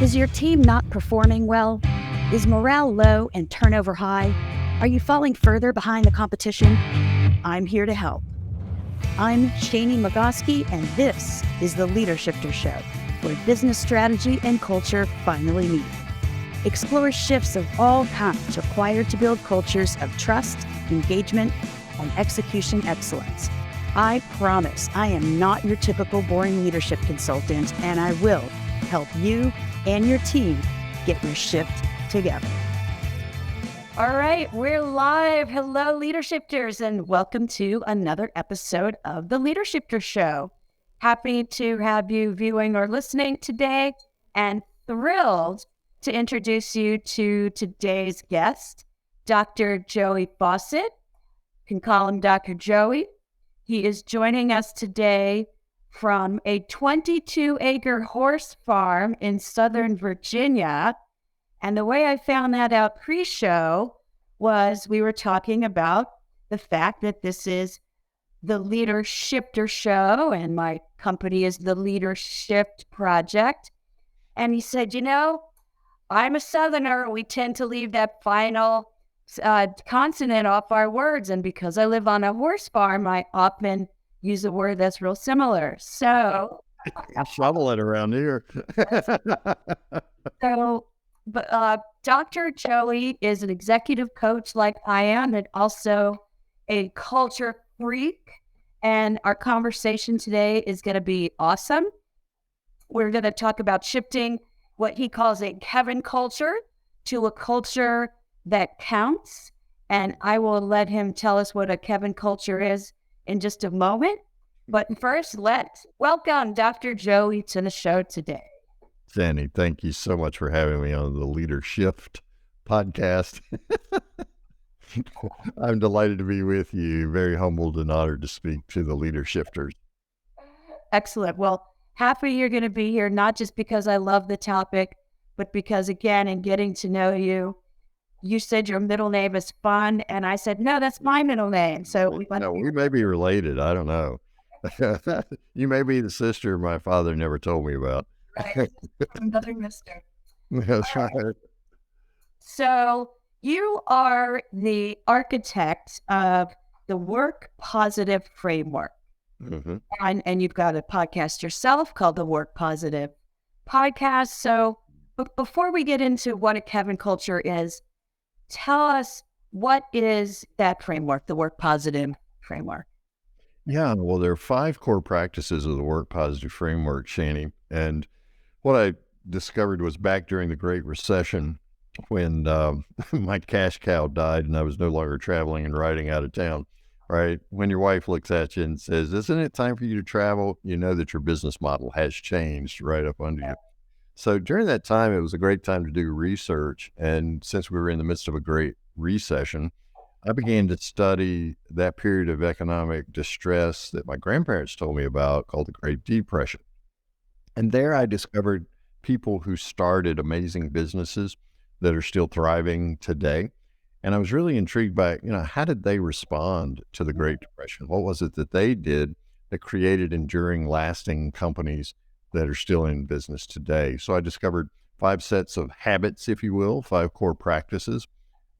Is your team not performing well? Is morale low and turnover high? Are you falling further behind the competition? I'm here to help. I'm Shani Magoski, and this is the Leadershifter Show, where business strategy and culture finally meet. Explore shifts of all kinds required to build cultures of trust, engagement, and execution excellence. I promise I am not your typical boring leadership consultant, and I will help you and your team get your shift together. All right, we're live. Hello, Leadershifters, and welcome to another episode of the Leadershifter Show. Happy to have you viewing or listening today, and thrilled to introduce you to today's guest, Dr. Joey Faucette. You can call him Dr. Joey. He is joining us today from a 22-acre horse farm in Southern Virginia. And the way I found that out pre-show was we were talking about the fact that this is the Leadershifter Show and my company is the Leadershift Project. And he said, I'm a Southerner. We tend to leave that final consonant off our words. And because I live on a horse farm, I often use a word that's real similar. So I shovel it around here. But Dr. Joey is an executive coach like I am, and also a culture freak. And our conversation today is going to be awesome. We're going to talk about shifting what he calls a Kevin culture to a culture that counts. And I will let him tell us what a Kevin culture is in just a moment. But first, let's welcome Dr. Joey to the show today. Sandy, thank you so much for having me on the Leadershift podcast. I'm delighted to be with you. Very humbled and honored to speak to the Leadershifters. Excellent. Well, happy you're going to be here, not just because I love the topic, but because, again, in getting to know you, you said your middle name is Fun, and I said, no, that's my middle name. So we may be related. I don't know. You may be the sister my father never told me about. Right. Another mister. That's right. So you are the architect of the Work Positive Framework. Mm-hmm. And you've got a podcast yourself called the Work Positive Podcast. So before we get into what a Kevin culture is, tell us, what is that framework, the Work Positive Framework? Yeah, well, there are 5 core practices of the Work Positive Framework, Shani. And what I discovered was back during the Great Recession when my cash cow died and I was no longer traveling and riding out of town, right? When your wife looks at you and says, isn't it time for you to travel? You know that your business model has changed right up under you. So during that time, it was a great time to do research. And since we were in the midst of a great recession, I began to study that period of economic distress that my grandparents told me about called the Great Depression. And there I discovered people who started amazing businesses that are still thriving today. And I was really intrigued by, how did they respond to the Great Depression? What was it that they did that created enduring, lasting companies that are still in business today? So I discovered 5 sets of habits, if you will, 5 core practices,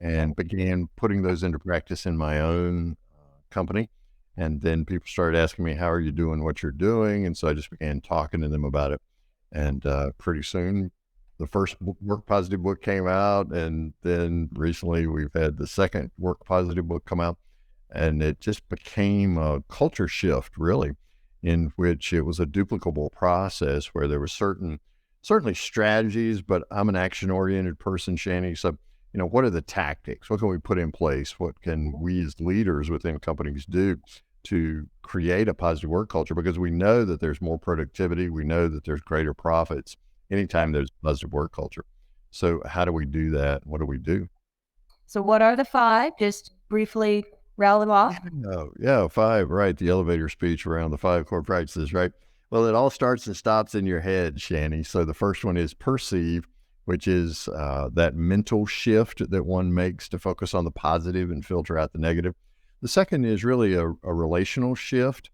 and began putting those into practice in my own company. And then people started asking me, how are you doing what you're doing? And so I just began talking to them about it. And pretty soon, the first Work Positive book came out. And then recently we've had the second Work Positive book come out. And it just became a culture shift, really, in which it was a duplicable process where there were certainly strategies, but I'm an action-oriented person, Shani. So, what are the tactics? What can we put in place? What can we as leaders within companies do to create a positive work culture? Because we know that there's more productivity. We know that there's greater profits anytime there's positive work culture. So how do we do that? What do we do? So what are the 5? Just briefly rattle them off. Yeah, 5, right. The elevator speech around the 5 core practices, right? Well, it all starts and stops in your head, Shani. So the first one is perceive, which is that mental shift that one makes to focus on the positive and filter out the negative. The second is really a relational shift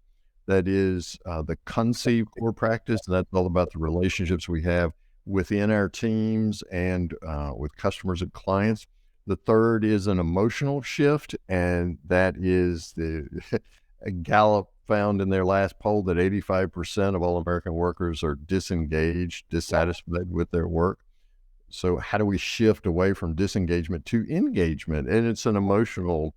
that is the Conceive core practice, and that's all about the relationships we have within our teams and with customers and clients. The third is an emotional shift, and that is the Gallup found in their last poll that 85% of all American workers are disengaged, dissatisfied with their work. So how do we shift away from disengagement to engagement? And it's an emotional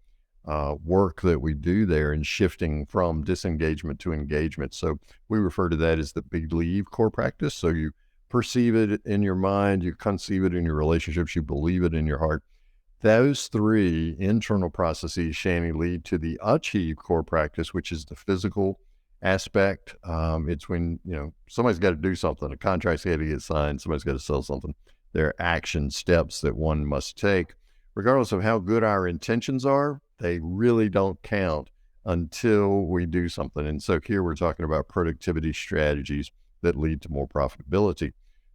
work that we do there in shifting from disengagement to engagement. So we refer to that as the believe core practice. So you perceive it in your mind, you conceive it in your relationships, you believe it in your heart. Those three internal processes, Shani, lead to the achieve core practice, which is the physical aspect. It's when, somebody's got to do something, a contract's got to get signed, somebody's got to sell something. There are action steps that one must take. Regardless of how good our intentions are, they really don't count until we do something. And so here we're talking about productivity strategies that lead to more profitability.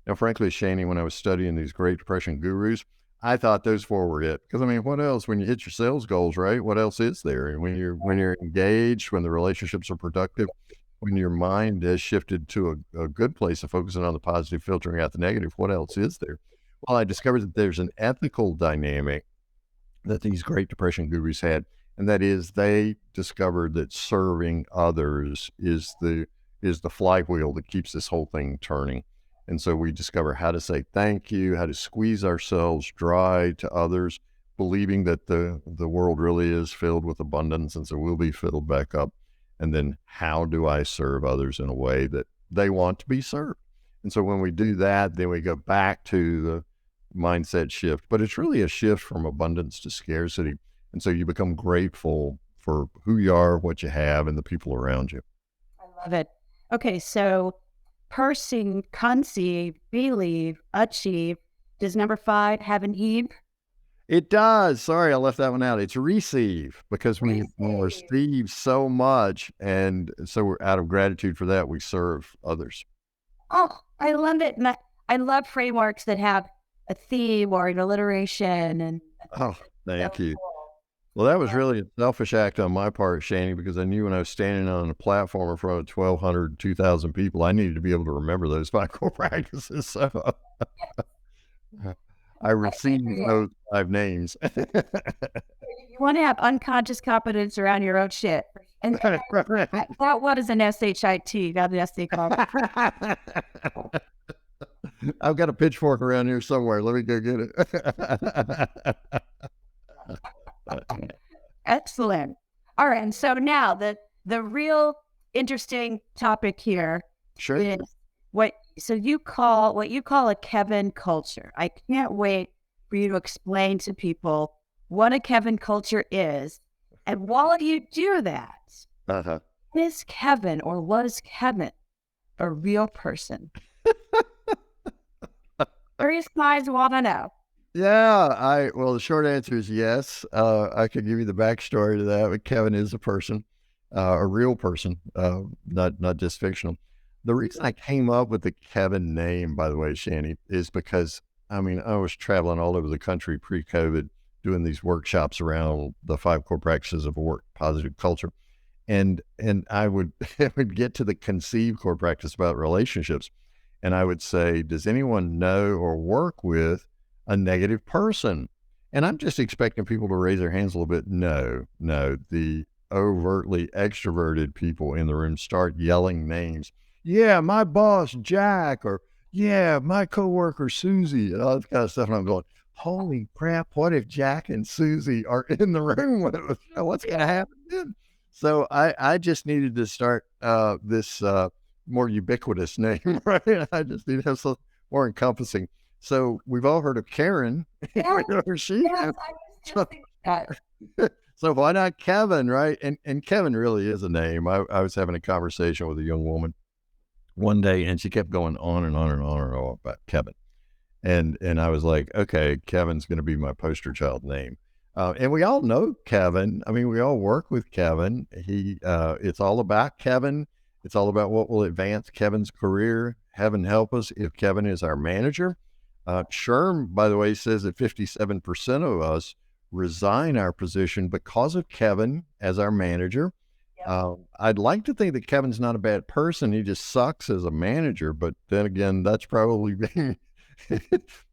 Now, frankly, Shani, when I was studying these Great Depression gurus, I thought those four were it. Because what else? When you hit your sales goals, right? What else is there? And when you're engaged, when the relationships are productive, when your mind has shifted to a good place of focusing on the positive, filtering out the negative, what else is there? Well, I discovered that there's an ethical dynamic that these Great Depression gurus had, and that is they discovered that serving others is the flywheel that keeps this whole thing turning. And so we discover how to say thank you, how to squeeze ourselves dry to others, believing that the world really is filled with abundance, and so we'll be filled back up. And then how do I serve others in a way that they want to be served? And so when we do that, then we go back to the mindset shift, but it's really a shift from abundance to scarcity. And so you become grateful for who you are, what you have, and the people around you. I love it. Okay, so person, conceive, believe, achieve. Does number 5 have an Eve? It does. Sorry, I left that one out. It's receive, because we receive so much, and so we're out of gratitude for that, we serve others. Oh, I love it. And I love frameworks that have a theme or an alliteration. And thank you. Well, that was really a selfish act on my part, Shani, because I knew when I was standing on a platform in front of 1,200, 2,000 people, I needed to be able to remember those 5 core practices. So I received those 5 names. You want to have unconscious competence around your own shit. And that was an SHIT, not an SC. I've got a pitchfork around here somewhere. Let me go get it. Excellent. All right. And so now the real interesting topic here is what you call a Kevin culture. I can't wait for you to explain to people what a Kevin culture is. And while you do that, is Kevin or was Kevin a real person? Curious guys want to know. Yeah, well, the short answer is yes. I could give you the backstory to that, but Kevin is a person, a real person, not just fictional. The reason I came up with the Kevin name, by the way, Shani, is because, I was traveling all over the country pre-COVID, doing these workshops around the 5 core practices of a work positive culture. And I would get to the Conceive core practice about relationships. And I would say, does anyone know or work with a negative person? And I'm just expecting people to raise their hands a little bit. No, the overtly extroverted people in the room start yelling names. Yeah, my boss, Jack, or yeah, my coworker, Susie, and all that kind of stuff. And I'm going, holy crap, what if Jack and Susie are in the room? What's going to happen then? So I just needed to start this more ubiquitous name, right? I just need to have something more encompassing. So we've all heard of Karen. So why not Kevin, right? And Kevin really is a name. I was having a conversation with a young woman one day, and she kept going on and on and on and on about Kevin. And I was like, okay, Kevin's going to be my poster child name. And we all know Kevin. We all work with Kevin. It's all about Kevin. It's all about what will advance Kevin's career. Heaven help us if Kevin is our manager. Sherm, by the way, says that 57% of us resign our position because of Kevin as our manager. I'd like to think that Kevin's not a bad person. He just sucks as a manager. But then again, that's probably being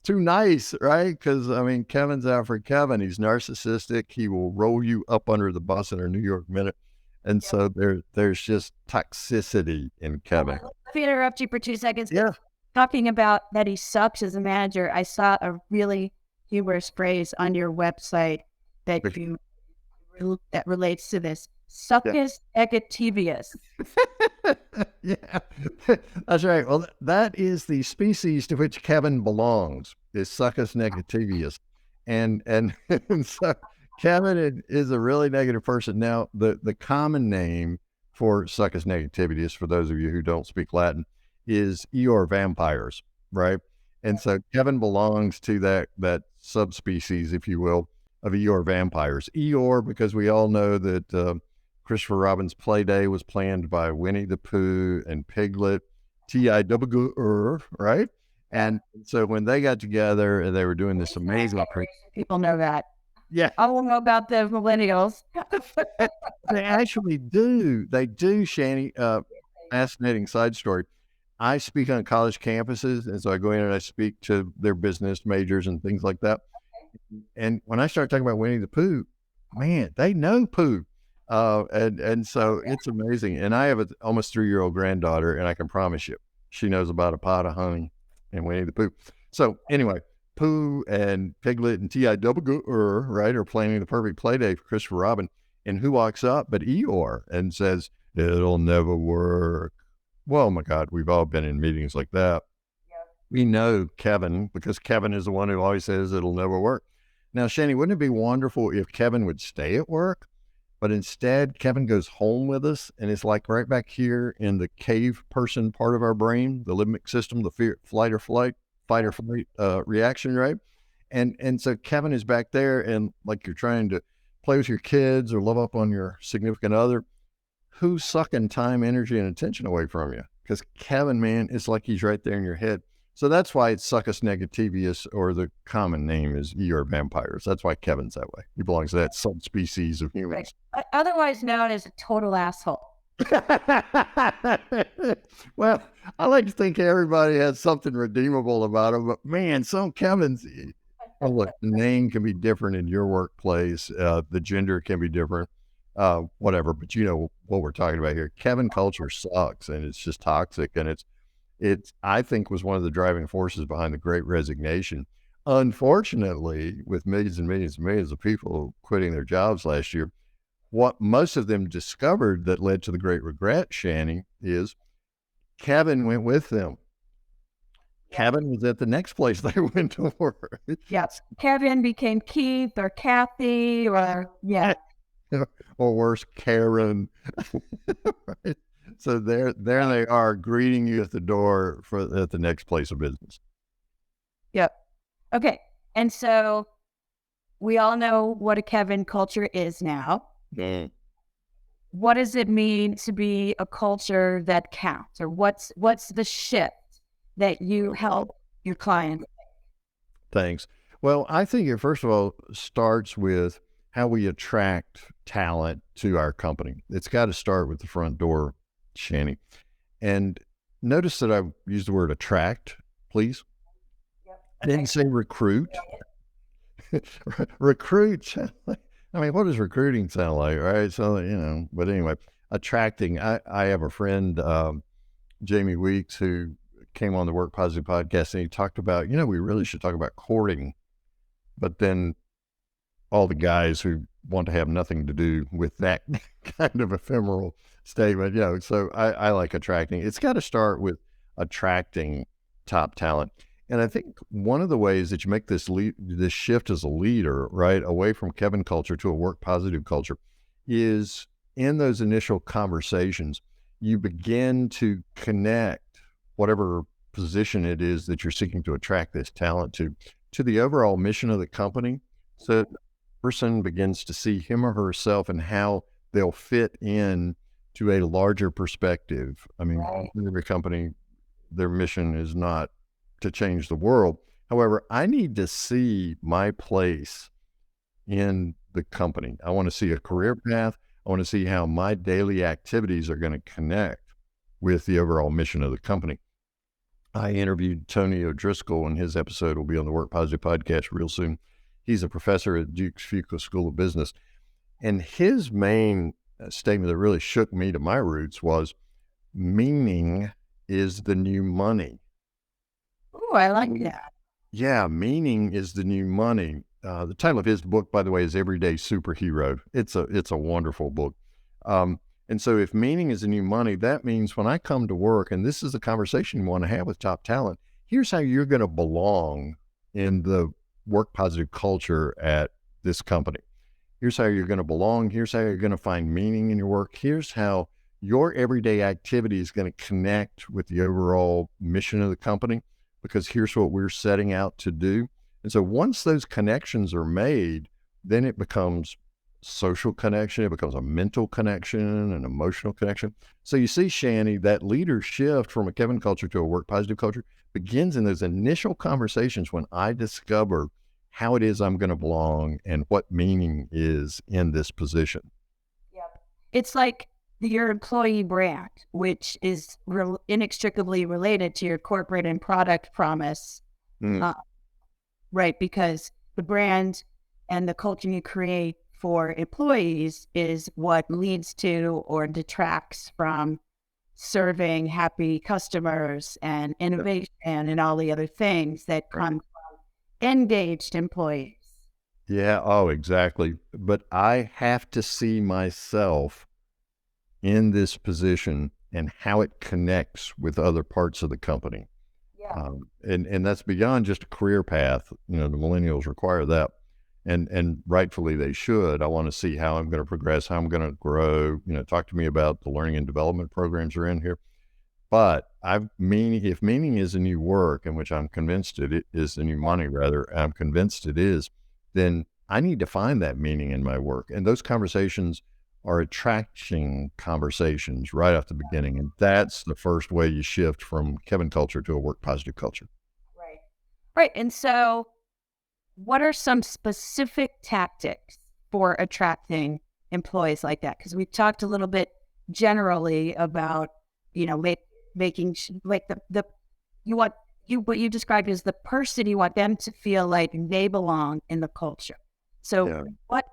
too nice, right? Because I mean, Kevin's out for Kevin. He's narcissistic. He will roll you up under the bus in a New York minute. And so there's just toxicity in Kevin. Let me interrupt you for 2 seconds. Yeah. Talking about that he sucks as a manager, I saw a really humorous phrase on your website that that relates to this. Suckus negativeous. Yeah, that's right. Well, that is the species to which Kevin belongs, is suckus negativeous. And and so Kevin is a really negative person. Now, the common name for suckus negativius, for those of you who don't speak Latin, is Eeyore vampires, right? And so Kevin belongs to that subspecies, if you will, of Eeyore vampires. Eeyore, because we all know that Christopher Robin's Play Day was planned by Winnie the Pooh and Piglet, T-I-double-G-R, right? And so when they got together and they were doing this amazing... People know that. Yeah. I don't know about the millennials. They actually do. They do, Shani. Fascinating side story. I speak on college campuses, and so I go in and I speak to their business majors and things like that. And when I start talking about Winnie the Pooh, man, they know Pooh. And so it's amazing. And I have an almost 3-year-old granddaughter, and I can promise you, she knows about a pot of honey and Winnie the Pooh. So anyway, Pooh and Piglet and T-I-double-G-R, right, are planning the perfect play day for Christopher Robin. And who walks up but Eeyore and says, "It'll never work." Well, my God, we've all been in meetings like that. Yeah. We know Kevin, because Kevin is the one who always says it'll never work. Now, Shani, wouldn't it be wonderful if Kevin would stay at work? But instead, Kevin goes home with us, and it's like right back here in the cave person part of our brain, the limbic system, the fear, fight or flight reaction, right? And so Kevin is back there, and like you're trying to play with your kids or love up on your significant other, who's sucking time, energy, and attention away from you? Because Kevin, man, it's like he's right there in your head. So that's why it's suckus negativeus, or the common name is Eeyore vampires. That's why Kevin's that way. He belongs to that subspecies of humans. Right. Otherwise known as a total asshole. Well, I like to think everybody has something redeemable about them, but man, some Kevin's, oh, look, the name can be different in your workplace. The gender can be different. Whatever, but you know what we're talking about here. Kevin culture sucks, and it's just toxic, and it's I think was one of the driving forces behind the Great Resignation. Unfortunately, with millions and millions and millions of people quitting their jobs last year, what most of them discovered that led to the great regret, Shani, is Kevin went with them. Kevin was at the next place they went to work. Yes, Kevin became Keith or Kathy, or or worse, Karen. Right? So there they are greeting you at the door at the next place of business. Yep. Okay. And so we all know what a Kevin culture is now. Mm. What does it mean to be a culture that counts? Or what's the shift that you help your clients make? Thanks. Well, I think it first of all starts with how we attract talent to our company. It's got to start with the front door, Shani. And notice that I used the word attract, please. Yep. I didn't say recruit. Recruit. I mean, what does recruiting sound like, right? So, you know, but anyway, attracting. I have a friend, Jamie Weeks, who came on the Work Positive podcast, and he talked about, you know, we really should talk about courting, but then all the guys who want to have nothing to do with that kind of ephemeral statement, you know, so I like attracting. It's got to start with attracting top talent. And I think one of the ways that you make this shift as a leader, right, away from Kevin culture to a work positive culture, is in those initial conversations, you begin to connect whatever position it is that you're seeking to attract this talent to the overall mission of the company. So the person begins to see him or herself and how they'll fit in to a larger perspective. I mean, every company, their mission is not to change the world. However, I need to see my place in the company. I want to see a career path. I want to see how my daily activities are going to connect with the overall mission of the company. I interviewed Tony O'Driscoll, and his episode will be on the Work Positive podcast real soon. He's a professor at Duke's Fuqua School of Business. And his main statement that really shook me to my roots was, meaning is the new money. Oh, I like that. Yeah, meaning is the new money. The title of his book, by the way, is Everyday Superhero. It's a wonderful book. And so if meaning is the new money, that means when I come to work, and this is the conversation you want to have with top talent, here's how you're going to belong in the work positive culture at this company. Here's how you're going to belong. Here's how you're going to find meaning in your work. Here's how your everyday activity is going to connect with the overall mission of the company, because here's what we're setting out to do. And so once those connections are made, then it becomes social connection. It becomes a mental connection, an emotional connection. So you see, Shani, that leader shift from a Kevin culture to a work positive culture begins in those initial conversations when I discover how it is I'm going to belong and what meaning is in this position. Yep. It's like your employee brand, which is inextricably related to your corporate and product promise, right? Because the brand and the culture you create for employees is what leads to or detracts from serving happy customers and innovation and all the other things that come from engaged employees. Yeah. Oh, exactly. But I have to see myself in this position and how it connects with other parts of the company. Yeah. And that's beyond just a career path. You know, the millennials require that. And rightfully they should. I want to see how I'm going to progress, how I'm going to grow. You know, talk to me about the learning and development programs are in here. But if meaning is the new work, in which I'm convinced it is the new money, rather, I'm convinced it is, then I need to find that meaning in my work. And those conversations are attraction conversations right off the beginning. And that's the first way you shift from Kevin culture to a work positive culture. Right. Right. And so what are some specific tactics for attracting employees like that? Because we've talked a little bit generally about, making like what you described as the person, you want them to feel like they belong in the culture. So Yeah.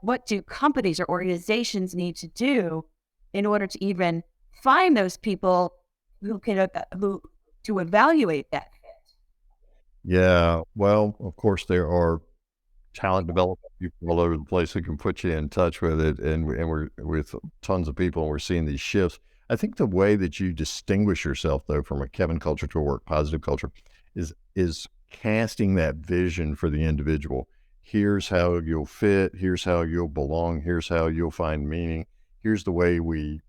what do companies or organizations need to do in order to even find those people who to evaluate that fit? Yeah. Well, of course, there are talent development people all over the place who can put you in touch with it. And we're with tons of people, and we're seeing these shifts. I think the way that you distinguish yourself, though, from a Kevin culture to a work positive culture is casting that vision for the individual. Here's how you'll fit. Here's how you'll belong. Here's how you'll find meaning. Here's the way we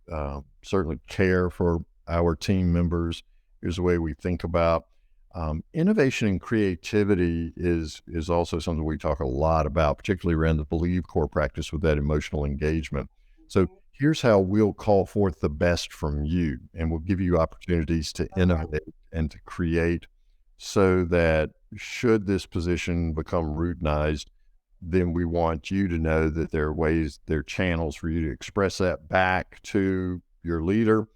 certainly care for our team members. Here's the way we think about innovation and creativity is also something we talk a lot about, particularly around the Believe core practice with that emotional engagement. So here's how we'll call forth the best from you, and we'll give you opportunities to innovate and to create, so that should this position become routinized, then we want you to know that there are ways, there are channels for you to express that back to your leader,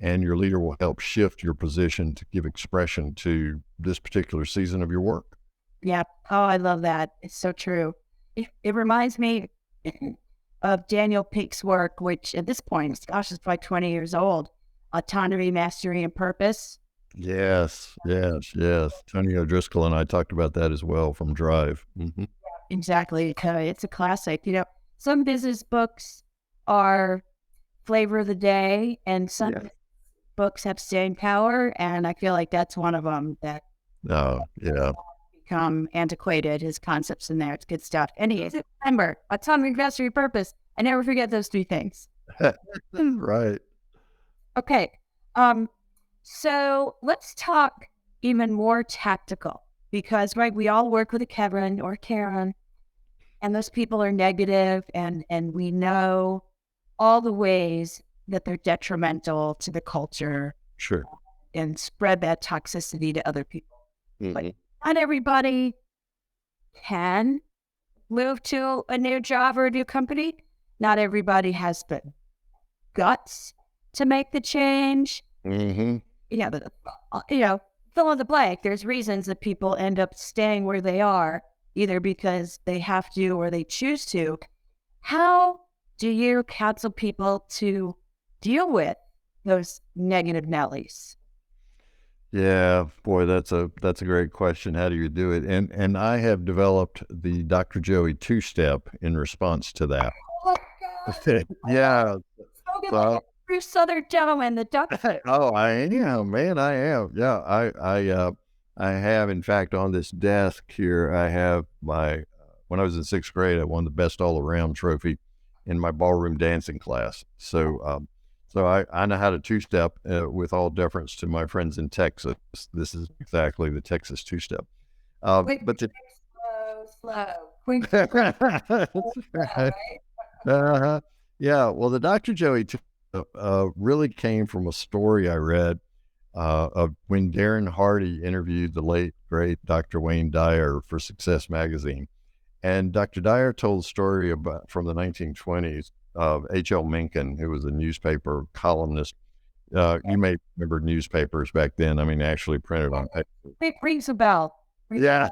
and your leader will help shift your position to give expression to this particular season of your work. Yeah. Oh, I love that. It's so true. It reminds me of Daniel Pink's work, which at this point, gosh, it's probably 20 years old. Autonomy, Mastery, and Purpose. Yes. Tony O'Driscoll and I talked about that as well from Drive. Mm-hmm. Exactly. It's a classic. Some business books are flavor of the day, and some books have staying power, and I feel like that's one of them that become antiquated. His concepts in there, it's good stuff. Anyways, remember, autonomy, mastery, purpose. I never forget those three things. Right. Okay. So let's talk even more tactical, because we all work with a Kevin or Karen, and those people are negative, and we know all the ways that they're detrimental to the culture. Sure. And spread that toxicity to other people. Mm-hmm. But not everybody can move to a new job or a new company. Not everybody has been. guts to make the change. Mm-hmm. Fill in the blank. There's reasons that people end up staying where they are, either because they have to or they choose to. How do you counsel people to deal with those negative Nellies? Yeah, boy, that's a great question. How do you do it? And I have developed the Dr. Joey two-step in response to that. Oh, God. Yeah. Spoken So, like a true Southern gentleman, the duck. oh, I am, man, I am. Yeah, I have, in fact, on this desk here, I have my, when I was in sixth grade, I won the best all-around trophy in my ballroom dancing class. So I know how to two-step with all deference to my friends in Texas. This is exactly the Texas two-step. Quick, But the slow. Quick, That's slow, right. right? Uh-huh. Yeah, well, the Dr. Joey really came from a story I read of when Darren Hardy interviewed the late, great Dr. Wayne Dyer for Success Magazine. And Dr. Dyer told a story about from the 1920s of H.L. Mencken, who was a newspaper columnist. You may remember newspapers back then. I mean, actually printed on paper. It rings a bell. Yeah,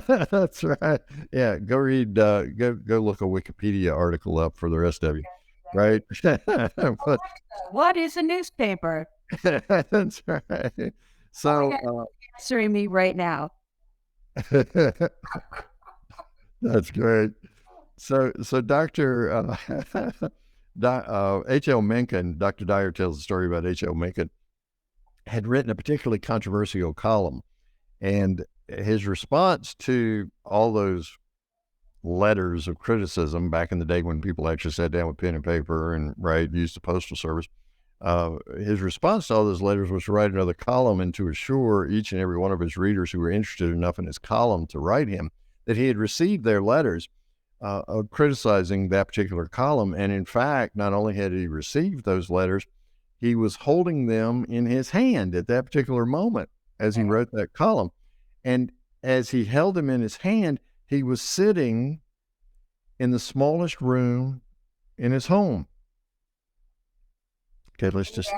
that's right. Yeah, go read, go look a Wikipedia article up for the rest of you, right? But What is a newspaper? that's right. So, Answering me right now. that's great. So Dr. H.L. Mencken, Dr. Dyer tells a story about H.L. Mencken, had written a particularly controversial column, and his response to all those letters of criticism back in the day when people actually sat down with pen and paper and used the postal service. His response to all those letters was to write another column and to assure each and every one of his readers who were interested enough in his column to write him that he had received their letters criticizing that particular column. And in fact, not only had he received those letters, he was holding them in his hand at that particular moment as he wrote that column. And as he held them in his hand, he was sitting in the smallest room in his home. Okay, let's just.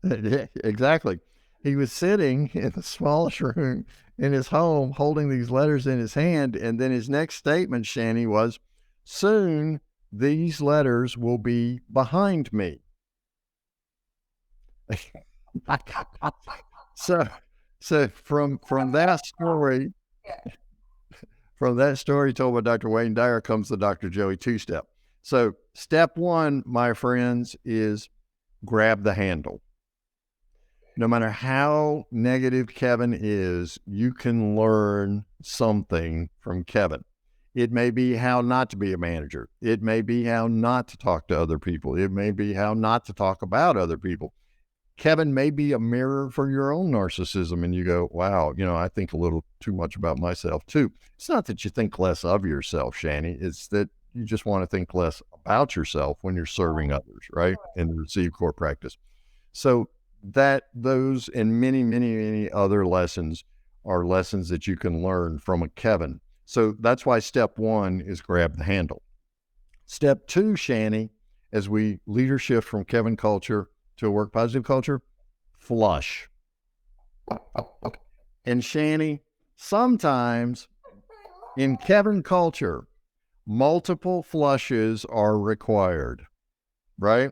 Exactly. He was sitting in the smallest room in his home holding these letters in his hand. And then his next statement, Shani, was, "Soon these letters will be behind me." So from that story, from that story told by Dr. Wayne Dyer comes the Dr. Joey two-step. So step one, my friends, is grab the handle. No matter how negative Kevin is, you can learn something from Kevin. It may be how not to be a manager. It may be how not to talk to other people. It may be how not to talk about other people. Kevin may be a mirror for your own narcissism, and you go, wow, I think a little too much about myself too. It's not that you think less of yourself, Shani. It's that you just want to think less about yourself when you're serving others, right? In the Receive core practice. So that those and many, many, many other lessons are lessons that you can learn from a Kevin. So that's why step one is grab the handle. Step two, Shani, as we leadership from Kevin culture to a work positive culture, flush. And Shani, sometimes in Kevin culture, multiple flushes are required, right?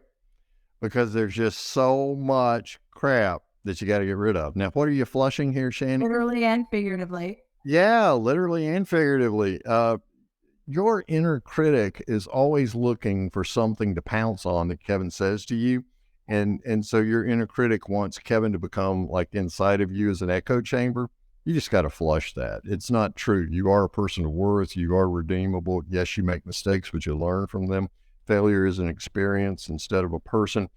Because there's just so much crap that you got to get rid of. Now, what are you flushing here, Shani? Literally and figuratively. Yeah, literally and figuratively. Your inner critic is always looking for something to pounce on that Kevin says to you. And so your inner critic wants Kevin to become like inside of you as an echo chamber. You just got to flush that. It's not true. You are a person of worth. You are redeemable. Yes, you make mistakes, but you learn from them. Failure is an experience instead of a person.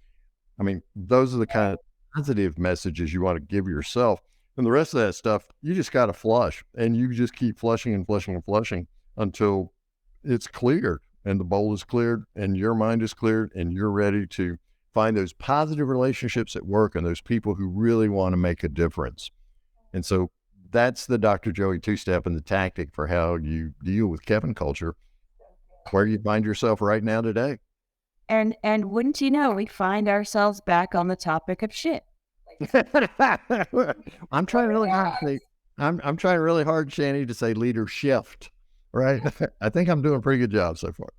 I mean, those are the kind of positive messages you want to give yourself. And the rest of that stuff, you just got to flush. And you just keep flushing and flushing and flushing until it's cleared and the bowl is cleared and your mind is cleared and you're ready to find those positive relationships at work and those people who really want to make a difference. And so that's the Dr. Joey two-step and the tactic for how you deal with Kevin culture, where you find yourself right now today. And wouldn't you know, we find ourselves back on the topic of shit. I'm trying really hard. I'm trying really hard, Shani, to say leader shift. Right? I think I'm doing a pretty good job so far.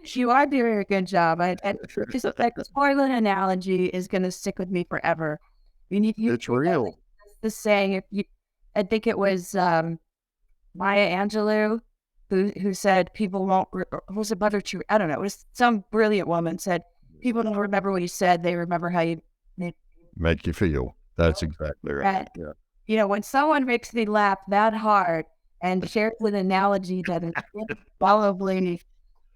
You are doing a good job. And just like the toilet analogy is going to stick with me forever. It's real. The saying, I think it was Maya Angelou who said people won't, was it Mother True? I don't know. It was some brilliant woman said, people don't remember what you said. They remember how you make you feel. That's exactly right. Yeah. You know, when someone makes me laugh that hard and shares an analogy that is probably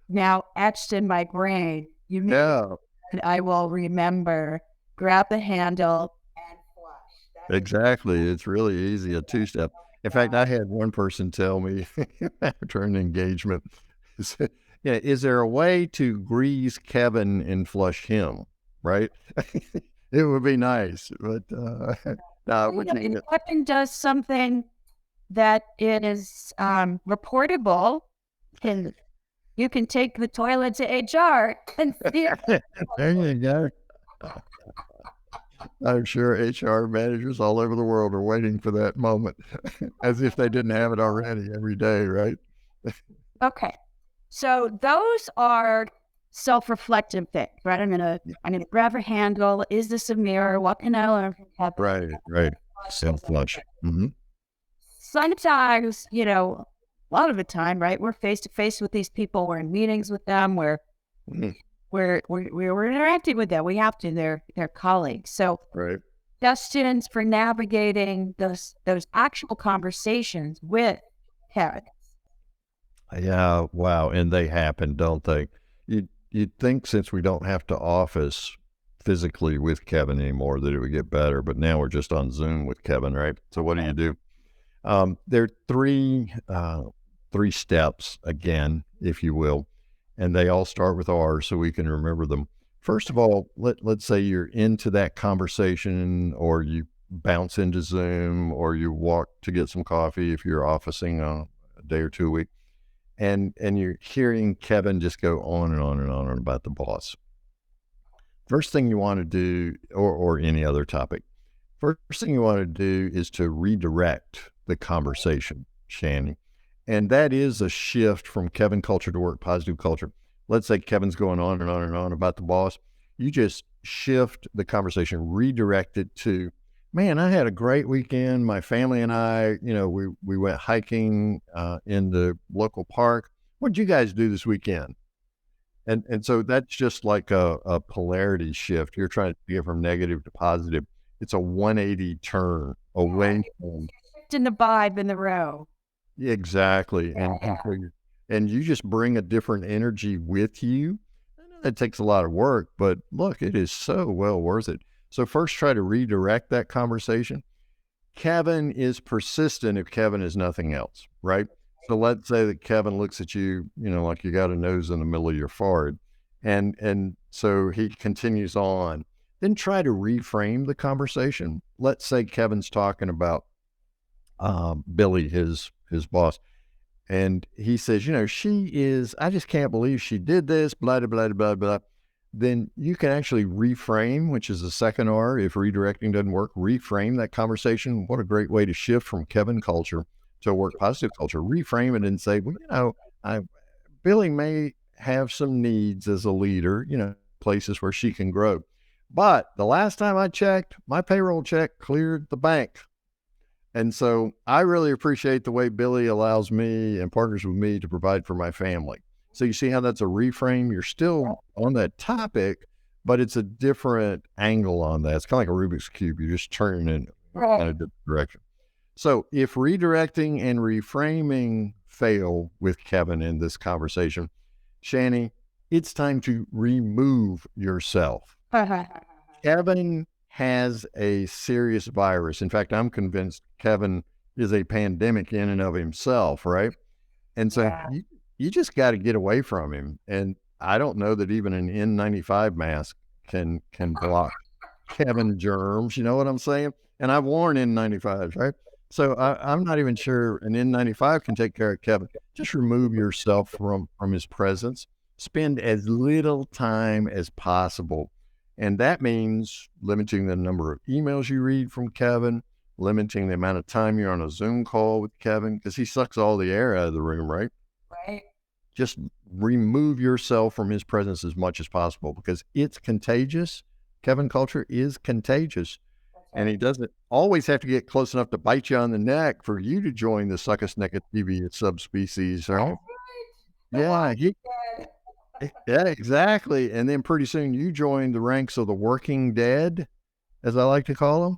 now etched in my brain, and I will remember, grab the handle and flush. Exactly. It's really easy, a two-step. In fact, I had one person tell me after an engagement, is there a way to grease Kevin and flush him? Right? It would be nice, but if Kevin does something that is reportable, and you can take the toilet to HR and see it. There you go. I'm sure HR managers all over the world are waiting for that moment, as if they didn't have it already every day, right? Okay, so those are self-reflective things, right? I'm gonna grab a handle. Is this a mirror? What can I learn from Kevin? Right. Self-flush. Mm-hmm. Sometimes, a lot of the time, right? We're face to face with these people. We're in meetings with them. We're interacting with them. We have to. They're colleagues. So, suggestions for navigating those actual conversations with Kevin. Yeah. Wow. And they happen, don't they? You'd think since we don't have to office physically with Kevin anymore that it would get better, but now we're just on Zoom with Kevin, right? So what do? There are three steps again, if you will, and they all start with R so we can remember them. First of all, let's say you're into that conversation, or you bounce into Zoom, or you walk to get some coffee if you're officing a day or two a week, and you're hearing Kevin just go on and on and on about the boss. First thing you want to do, or any other topic, first thing you want to do is to redirect the conversation, Shannon. And that is a shift from Kevin culture to work positive culture. Let's say Kevin's going on and on and on about the boss. You just shift the conversation, redirect it to, man, I had a great weekend. My family and I, we went hiking in the local park. What did you guys do this weekend? And so that's just like a polarity shift. You're trying to get from negative to positive. It's a 180 turn away from in the vibe in the row. Exactly. And you just bring a different energy with you. I know that takes a lot of work, but look, it is so well worth it. So first try to redirect that conversation. Kevin is persistent if Kevin is nothing else, right? So let's say that Kevin looks at you, like you got a nose in the middle of your forehead. And so he continues on. Then try to reframe the conversation. Let's say Kevin's talking about Billy, his boss. And he says, I just can't believe she did this, blah, blah, blah, blah, blah. Then you can actually reframe, which is the second R. If redirecting doesn't work, reframe that conversation. What a great way to shift from Kevin culture to a work positive culture. Reframe it and say, well, Billy may have some needs as a leader, places where she can grow. But the last time I checked, my payroll check cleared the bank. And so I really appreciate the way Billy allows me and partners with me to provide for my family. So you see how that's a reframe? You're still on that topic, but it's a different angle on that. It's kind of like a Rubik's Cube. You're just turning it in a different direction. So if redirecting and reframing fail with Kevin in this conversation, Shani, it's time to remove yourself. Kevin has a serious virus. In fact, I'm convinced Kevin is a pandemic in and of himself, right? And so you just got to get away from him. And I don't know that even an N95 mask can block Kevin germs. You know what I'm saying? And I've worn N95s, right? So I'm not even sure an N95 can take care of Kevin. Just remove yourself from his presence. spend as little time as possible. And that means limiting the number of emails you read from Kevin, limiting the amount of time you're on a Zoom call with Kevin, because he sucks all the air out of the room, right? Right. Just remove yourself from his presence as much as possible because it's contagious. Kevin culture is contagious. And he doesn't always have to get close enough to bite you on the neck for you to join the suckus negativeous subspecies, right? Yeah, yeah, exactly. And then pretty soon you join the ranks of the working dead, as I like to call them.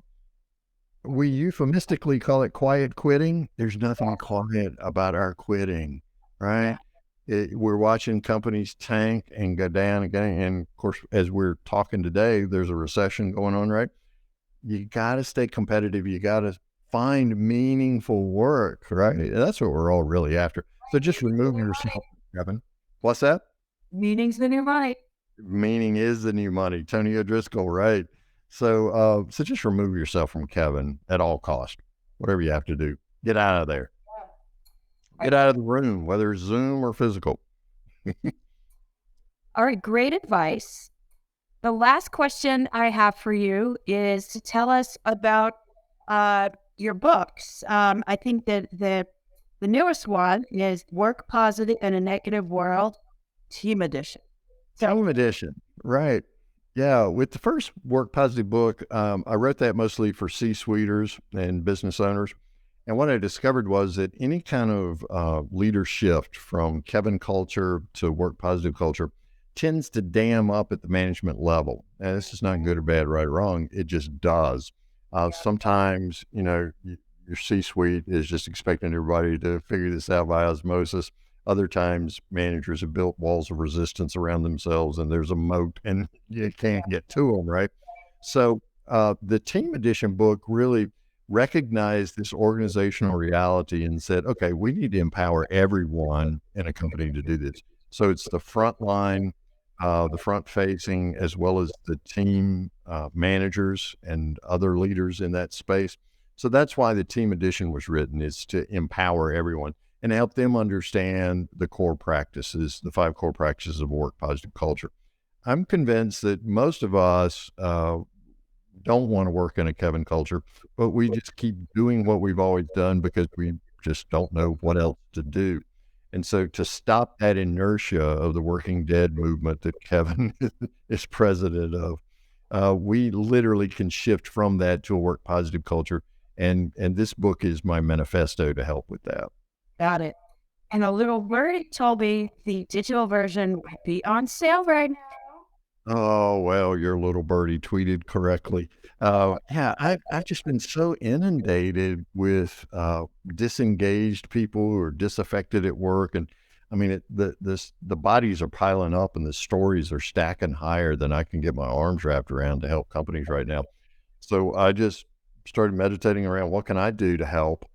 We euphemistically call it quiet quitting. There's nothing quiet about our quitting, right? We're watching companies tank and go down again. And of course, as we're talking today, there's a recession going on, right? You got to stay competitive. You got to find meaningful work, right? That's what we're all really after. So just remove yourself, Kevin. What's that? Meaning's the new money. Meaning is the new money. Tony O'Driscoll, right? So, so just remove yourself from Kevin at all cost. Whatever you have to do, get out of there. Get out of the room, whether it's Zoom or physical. All right, great advice. The last question I have for you is to tell us about your books. I think that the newest one is Work Positive in a Negative World, Team Edition. Team Edition, right. Yeah, with the first Work Positive book, I wrote that mostly for C-suiters and business owners. And what I discovered was that any kind of leader shift from Kevin culture to Work Positive culture tends to dam up at the management level. And this is not good or bad, right or wrong. It just does. Sometimes, your C-suite is just expecting everybody to figure this out by osmosis. Other times, managers have built walls of resistance around themselves and there's a moat and you can't get to them, right? So the Team Edition book really recognized this organizational reality and said, okay, we need to empower everyone in a company to do this. So it's the front line, the front facing, as well as the team managers and other leaders in that space. So that's why the Team Edition was written, is to empower everyone and help them understand the core practices, the 5 core practices of work positive culture. I'm convinced that most of us don't want to work in a Kevin culture, but we just keep doing what we've always done because we just don't know what else to do. And so to stop that inertia of the working dead movement that Kevin is president of, we literally can shift from that to a work positive culture. And this book is my manifesto to help with that. Got it. And a little birdie told me the digital version might be on sale right now. Oh, well, your little birdie tweeted correctly. Yeah, I've just been so inundated with disengaged people who are disaffected at work. And I mean, the bodies are piling up and the stories are stacking higher than I can get my arms wrapped around to help companies right now. So I just started meditating around what can I do to help.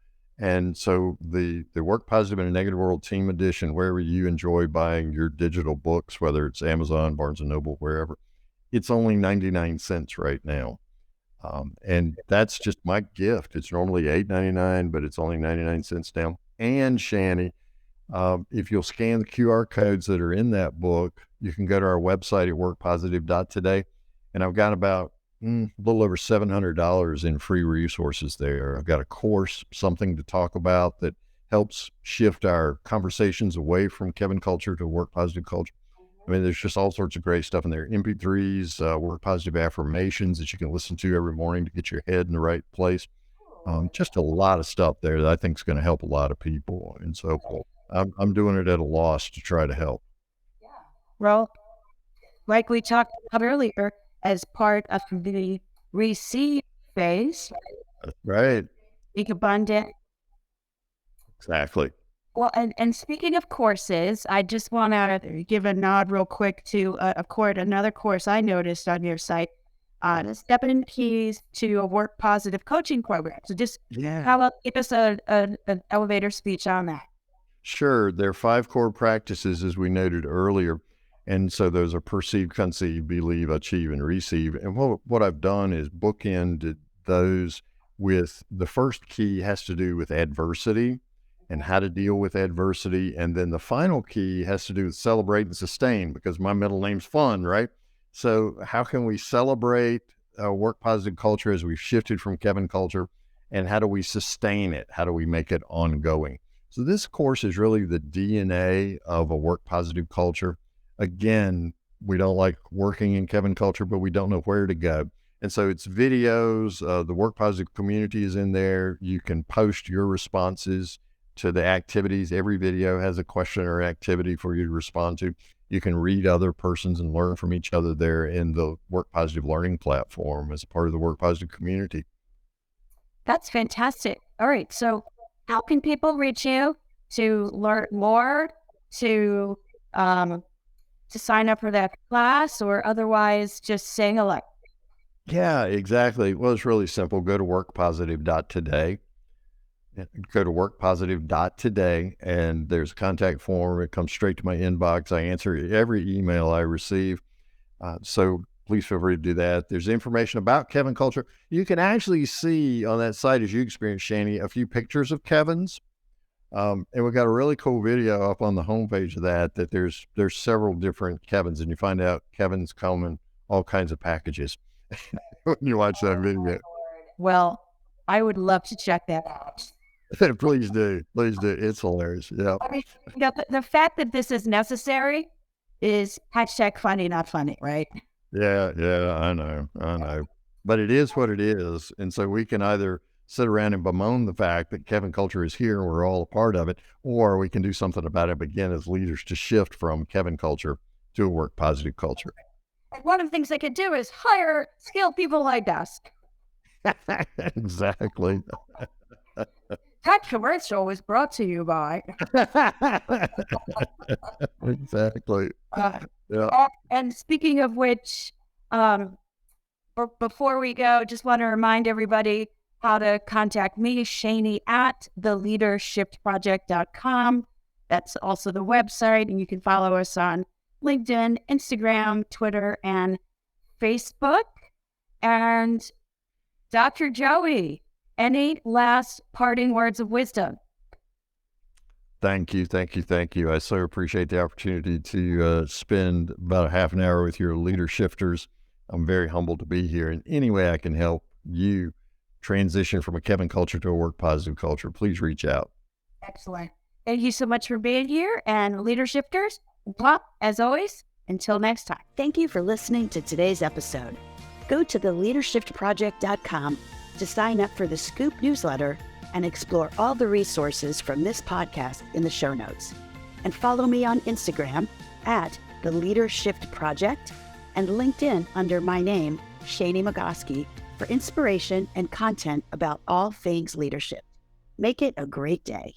And so the Work Positive in a Negative World Team Edition, wherever you enjoy buying your digital books, whether it's Amazon, Barnes & Noble, wherever, it's only 99 cents right now. And that's just my gift. It's normally $8.99, but it's only 99 cents now. And Shani, if you'll scan the QR codes that are in that book, you can go to our website at workpositive.today. And I've got about a little over $700 in free resources there. I've got a course, something to talk about that helps shift our conversations away from Kevin culture to work positive culture. I mean, there's just all sorts of great stuff in there. MP3s, work positive affirmations that you can listen to every morning to get your head in the right place. Just a lot of stuff there that I think is going to help a lot of people. And so I'm doing it at a loss to try to help. Well, like we talked about earlier, as part of the receive phase. Right. Speak abundant. Exactly. Well, and speaking of courses, I just want to give a nod real quick to another course I noticed on your site, the 7 Keys to a Work Positive Coaching Program. So just how about give us an elevator speech on that? Sure. There are 5 core practices, as we noted earlier. And so those are perceive, conceive, believe, achieve, and receive. And what I've done is bookend those with the first key has to do with adversity. and how to deal with adversity. And then the final key has to do with celebrate and sustain, because my middle name's fun, right? So how can we celebrate work positive culture as we've shifted from Kevin culture, and how do we sustain it? How do we make it ongoing? So this course is really the DNA of a work positive culture. Again, we don't like working in Kevin culture, but we don't know where to go. And so it's videos, the work positive community is in there. You can post your responses to the activities. Every video has a question or activity for you to respond to. You can read other persons and learn from each other there in the Work Positive Learning platform as a part of the Work Positive community. That's fantastic. All right. So how can people reach you to learn more, to sign up for that class, or otherwise just say hello? Yeah, exactly. Well, it's really simple. Go to workpositive.today. Go to workpositive.today, and there's a contact form. It comes straight to my inbox. I answer every email I receive. So please feel free to do that. There's information about Kevin culture. You can actually see on that site, as you experienced, Shani, a few pictures of Kevin's. And we've got a really cool video up on the homepage of that there's several different Kevins, and you find out Kevins come in all kinds of packages when you watch that video. Well, I would love to check that out. Please do. Please do. It's hilarious. Yeah. I mean, the fact that this is necessary is #funny, not funny, right? Yeah. I know. But it is what it is. And so we can either sit around and bemoan the fact that Kevin culture is here and we're all a part of it, or we can do something about it, begin as leaders to shift from Kevin culture to a work positive culture. And one of the things they could do is hire skilled people like us. Exactly. That commercial was brought to you by. Exactly. Yeah. And speaking of which, before we go, just want to remind everybody how to contact me, Shani, at theleadershipproject.com. That's also the website, and you can follow us on LinkedIn, Instagram, Twitter, and Facebook. And Dr. Joey, any last parting words of wisdom? Thank you. I so appreciate the opportunity to spend about a half an hour with your leader shifters. I'm very humbled to be here. In any way I can help you transition from a Kevin culture to a work positive culture, please reach out. Excellent. Thank you so much for being here. And leader shifters, well, as always, until next time. Thank you for listening to today's episode. Go to theleadershipproject.com to sign up for the Scoop newsletter and explore all the resources from this podcast in the show notes. And follow me on Instagram at The Leadership Project and LinkedIn under my name, Shani Magoski, for inspiration and content about all things leadership. Make it a great day.